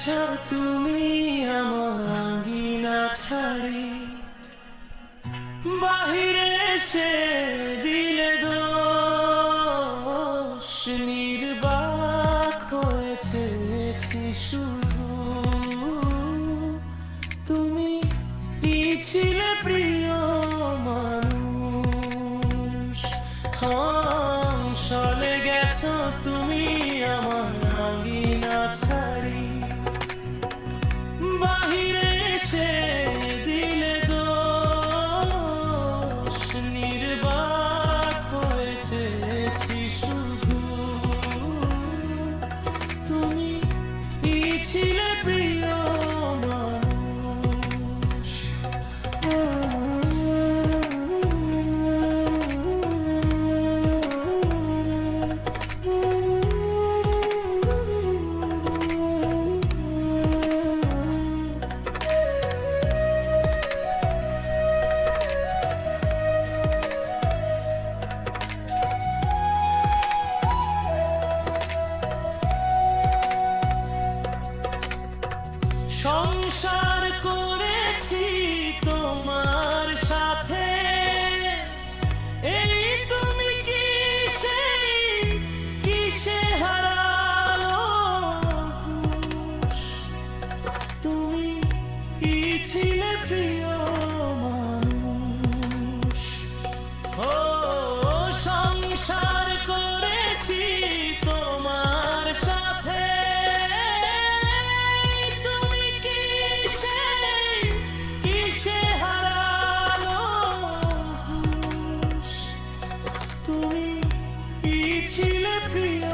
গেছো তুমি আমার আঙ্গিনা ছাড়ি, বাহিরে এসে দিলে দোষ, নির্বাক হয়েছি শুধু। তুমি ছিলে প্রিয় মানুষ, চলে গেছো তুমি আমার আঙ্গিনা ছাড়ি, বাহিরে এসে দিলে দোষ, নির্বাক হয়েছি শুধু। তুমি ছিলে প্রিয় মানুষ। সংসার করেছি তোমার সাথে, এই তুমি কিসে হারালো হুঁশ? তুমি ছিলে প্রিয় মানুষ। ও সংসার করেছি তোমার সাথে, কিসে হারালো হুঁশ? তুমি ছিলে প্রিয়